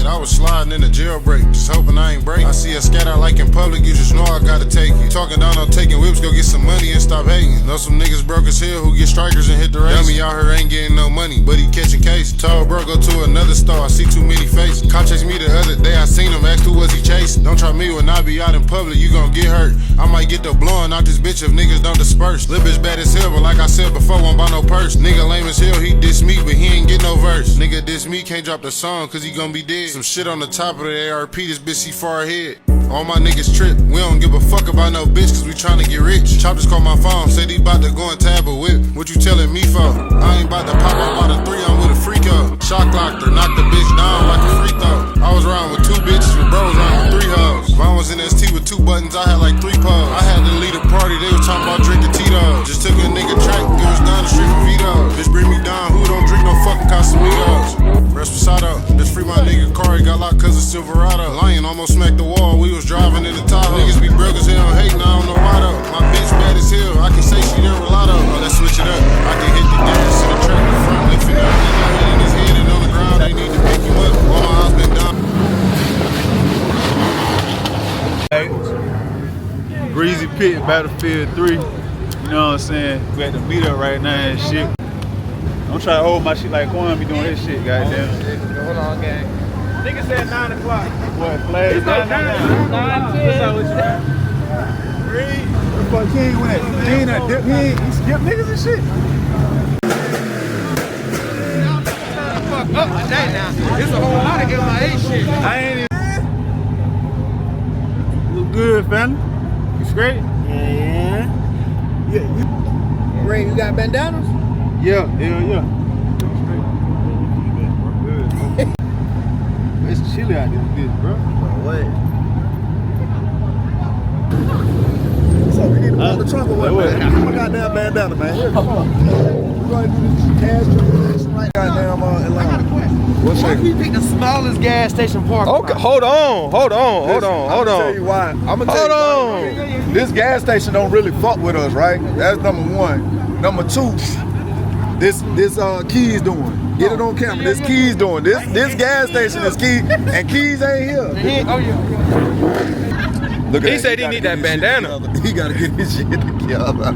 I was sliding in a jailbreak, just hoping I ain't break. I see a scat out like in public, you just know I gotta take it. Talking down on taking whips, go get some money and stop hating. Know some niggas broke as hell who get strikers and hit the race. Dummy out here ain't getting no money, but he catching case. Told bro go to another store, I see too many faces. Cop chased me the other day, I seen him, asked who was he chasing. Don't try me when I be out in public, you gon' get hurt. I might get the blowing out this bitch if niggas don't disperse. Lil' bitch bad as hell, but like I said before, won't buy no purse. Nigga lame as hell, he diss me, but he ain't get no verse. Nigga diss me, can't drop the song, cause he gon' be dead. Some shit on the top of the ARP, this bitch see far ahead. All my niggas trip, we don't give a fuck about no bitch, cause we tryna get rich. Chop just called my phone, said he bout to go and tab a whip. What you telling me for? I ain't bout to pop out by the 3, I'm with a freak up. Shock locked her, knocked the bitch down like a free throw. I was around with 2 bitches, with bros around with 3 hoes. Mine was in ST with 2 buttons, I had like 3 poles. I had to lead a party, they was talking about drinking Tito's. Just took a nigga track, it was down the street from Vito's. Bitch bring me down, who don't drink no fucking Casamigos? Respasado, bitch free my nigga car, he got locked cause of Silverado. Lion almost smacked the wall, we was driving in the Tahoe. Niggas be broke as hell, hating, I don't know why though. My bitch bad as hell, I can say she done Rolado. Oh, let's switch it up, I can hit the gas in the track, the front lifting up. He got hit in his head and on the ground, they need to pick him up. All my house been down. Breezy Battlefield 3, you know what I'm saying? We at the meetup right now and shit. I'm trying to hold my shit like Quan be doing his shit, goddamn. Hold on, gang. Nigga said 9 o'clock. What, flag? It's like 9, 10. What's up with you, man? Breeze? What the fuck, he ain't win it? He ain't that dip, he skip niggas and shit. Fuck up today now. There's a whole lot of MIA shit. I ain't even. Look good, family. You straight? Yeah. Ray, you got bandanas? Yeah, hell yeah. It's chilly out this bitch, bro. What? So we need to pull the trunk or what, man? Give me my goddamn bandana, man. We're going to do this cash transaction right goddamn Atlanta. What's Why you pick the smallest gas station park? Okay, hold on. I'm gonna tell you why. I'm gonna tell you why. This gas station don't really fuck with us, right? That's number 1. Number 2, this Keys doing. Get it on camera. This Keys doing. This gas station is Keys, and Keys ain't here. Oh yeah. Look at He said he need that bandana. He gotta get his shit together.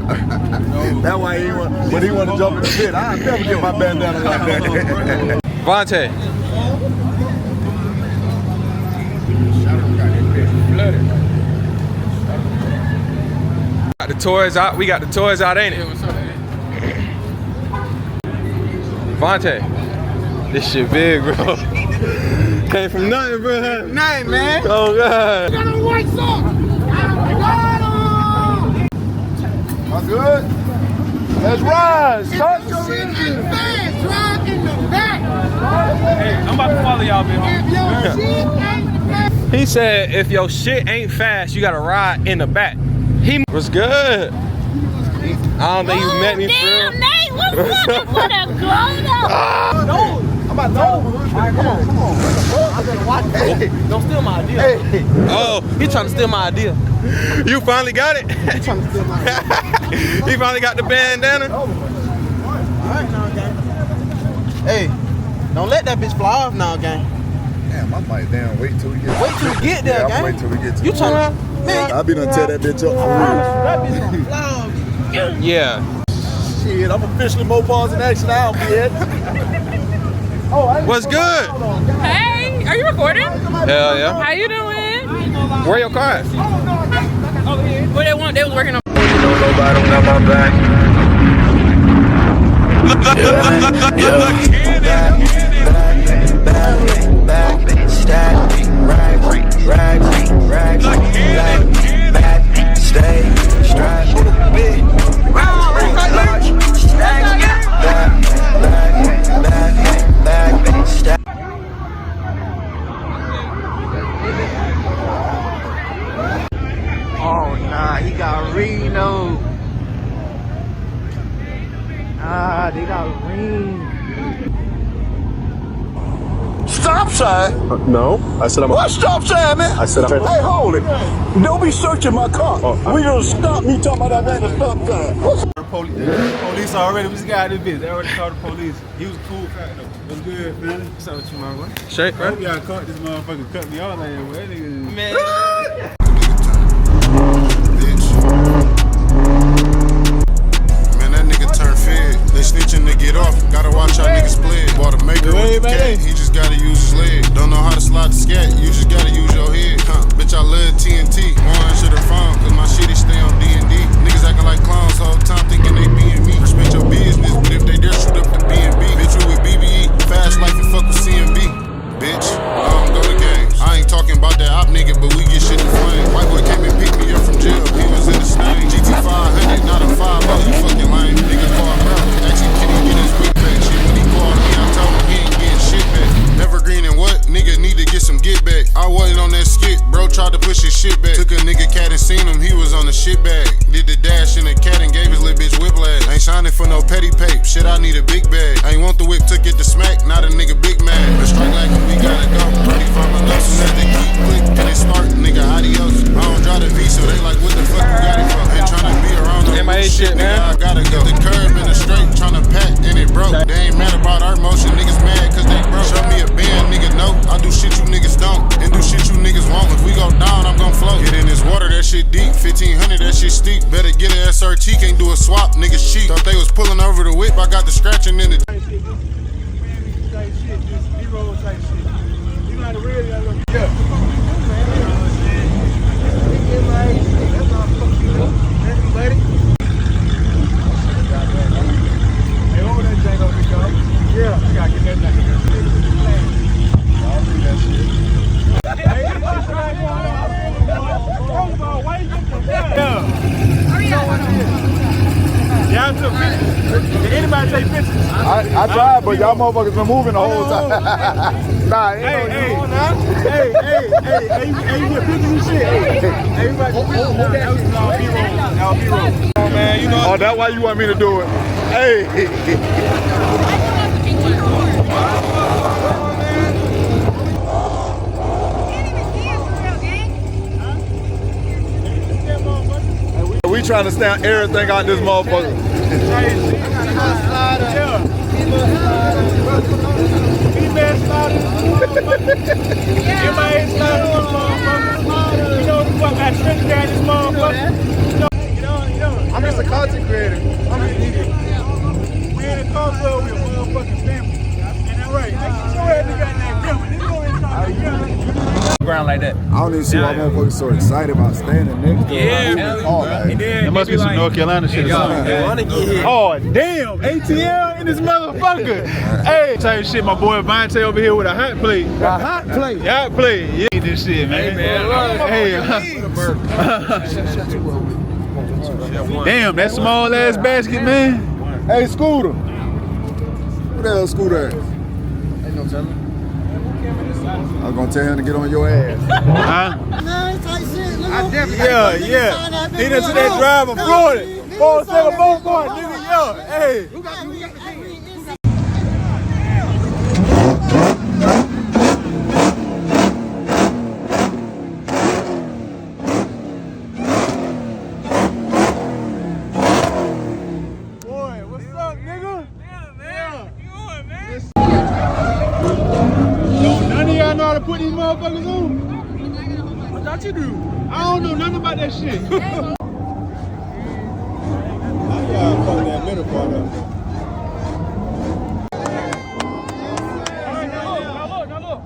That's why he when he want to jump in the pit. I'll never get my bandana like that. Vontae. Got the toys out. We got the toys out, ain't it? Vontae, this shit big, bro. Came from nothing, bro. Nothing, man. Oh God. Got on white socks. I'm good. Let's ride. Start your engine fast. Drive in the back. Hey, I'm about to follow y'all, If your shit ain't fast. He said, if your shit ain't fast, you gotta ride in the back. He was good. I don't think you met me, damn, Nate, what's looking for the glow? No. I'm about to go. All right, come on. I better watch that. Don't steal my idea. Hey. Oh, He trying to steal my idea. you finally got it? He trying to steal my idea. He finally got the bandana? All right, now, gang. Hey, don't let that bitch fly off now, gang. Damn, I might wait till we get. Wait till we get there, gang. Wait till we get to. You trying to, man? I be done tear that bitch up for That bitch gonna fly off. Yeah. real. Shit, I'm officially Mopars In Action out, kid. What's good? Hey, are you recording? Hell yeah. How you doing? Where your car at? What they want? They was working on. Nobody got my back. Oh, nah, he got Reno. Ah, they got Reno. Stop sign? No, I said I'm. What stop sign, man? I said I'm. Hey, hold it. Don't be searching my car. We don't stop me talking about that man, the stop sign. Police police already. We just got out of this bitch. They already called the police. He was a cool cat though. What's good, man? What's up with you, my boy? Straight, I bro. hope y'all caught this motherfucker cut me off like that. Well, that nigga. Man. Bitch. Man, that nigga turned fed. They snitching to get off. Gotta watch how niggas play. Bought a maker with the cat. He just gotta use his leg. Don't know how to slide the scat. You just gotta use your head. Bitch, I love TNT. Won't answer the phone, cause my shit is stay on D&D. Niggas acting like clowns all the time, thinking they being me. Respect your business, but if they dare shoot up the B&B. Bitch, you with BBE. Fast life and fuck with CMB. Bitch, I don't go to games. I ain't talking about that op nigga, but we get shit in flame. White boy came and picked me up from jail. He was in the stain. GT 500, not a 5-0. You fucking lame. Nigga called bro. Actually, can he get his wig back? Shit, when he called me, I told him he ain't getting shit back. Evergreen and what? Nigga need to get some get back. I wasn't on that skit. Bro tried to push his shit back. Took a nigga cat and seen him. He was on the shit bag. Did the dash in the cat and gave his little bitch whiplash. Ain't shining for no petty pape. Shit, I need a big bag. I ain't want the whip, took it to smack. Not a nigga big mad. But strike like we gotta go. 35 my dose. Soon as they keep click and they start, nigga, adios. I don't drive the V, so they like, what the fuck you got it from? Ain't tryna be around no MIA shit, man. Nigga, I gotta go. The curve in the straight, tryna pack and it broke. They ain't mad about our motion. Niggas mad cause they broke. Show me a band, nigga, no. I do shit you niggas don't. And do shit you niggas won't. If we go down, I'm gon' float. Get in this water, that shit deep. 1500, that shit steep. Better get an SRT, can't do a swap, niggas cheap. Thought they was pulling over the whip, I got the scratching in it. Type shit, just B-roll type shit. You know how to really gotta look. Yeah. That's all fuck you know. Thank you, buddy. Hey, over that jank over here, yeah. I gotta get that jank. I'll do that shit. Hey, what's going on? Why you get from there? Yeah, I took pictures. Did anybody take pictures? I tried, but y'all motherfuckers been moving the whole time. Nah, Hey, you get pictures and shit. Hey, everybody get pictures. That was B-roll. Oh, man, you know. Oh, that's why you want me to do it. Hey. We trying to stand everything out this motherfucker. I'm just a content creator. I'm an idiot. We in a car club with a motherfucking family. And that's right. Show that nigga that family. This boy ain't trying to Ground like that. I don't even see why motherfuckers so excited about standing next to Yeah, There must be some North Carolina shit or something. They wanna get hit. Oh, damn. ATL in this motherfucker. Hey, type shit, my boy Vontae over here with a hot plate. A hot plate. Hot plate. Yeah, eat this shit, man. Hey, damn, that small ass basket, man. Hey, Scooter. Who the hell Scooter at? Ain't no telling. I was gonna tell him to get on your ass. Huh? Yeah. He done to that drive in Florida. 474, nigga, yo. Hey. Boy, what's up, nigga? Yeah. Yo, none of y'all know how to put these motherfuckers on? What thought you do? I don't know nothing about that shit. I gotta fuck that middle part up. Now look.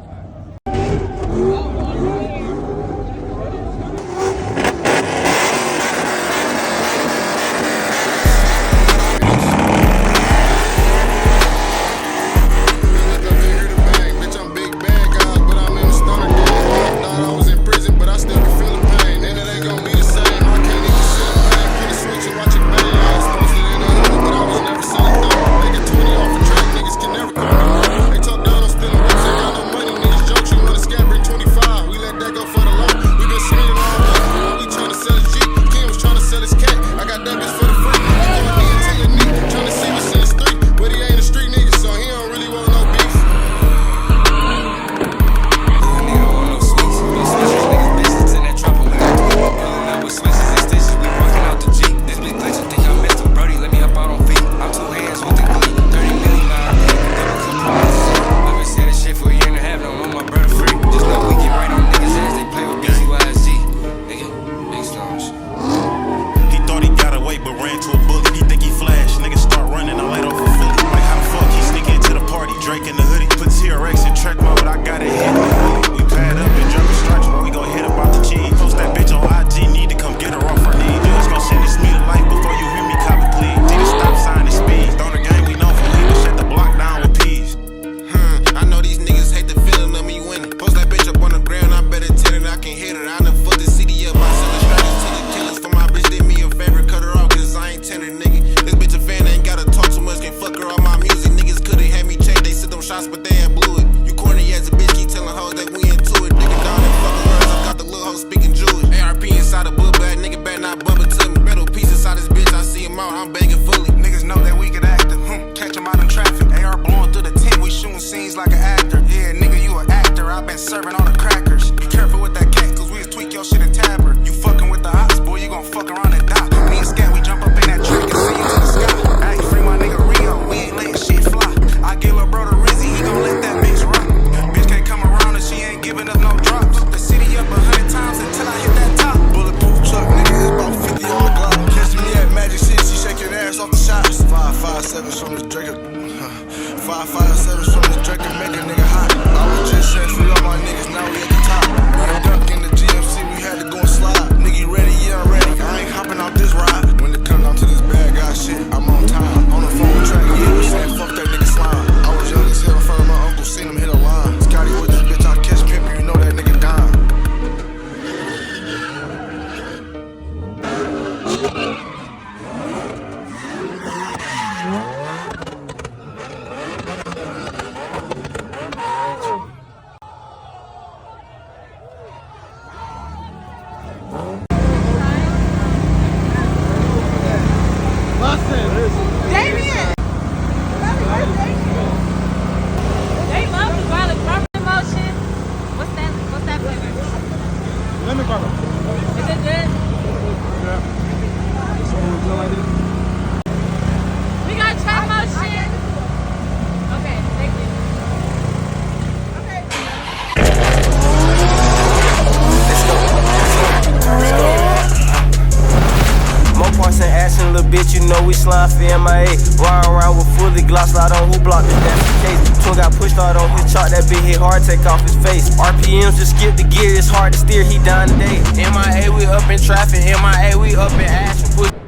Watch it, man. I was posted in the hood, but I was never selling 557 from this Draker. 557 from this Draker, make a nigga hot. I was just saying free all my niggas, now we at the top. We a dunk in the GMC, we had to go and slide. Nigga, you ready? Yeah, I'm ready. I ain't hopping out this ride. When it comes down to this bad guy shit, I'm on time. On the phone with track, yeah, we saying fuck that nigga slime. I was young as hell in front of my uncle, seen him hit a line. Scotty with this bitch, I catch pimp, you know that nigga dying. They love the garlic bumper emotion. What's that flavor? Lemon pepper. Is it good? We got try motion. Okay, thank you. Mopars in action, little bitch, you know we slime for MIA. Riding around with fully gloss light on who blocked the that's the case. Twin got pushed out on his chart, that bitch hit hard, take off his face. RPMs just skip the gear, it's hard to steer, he down today. MIA, we up in traffic, MIA, we up in action.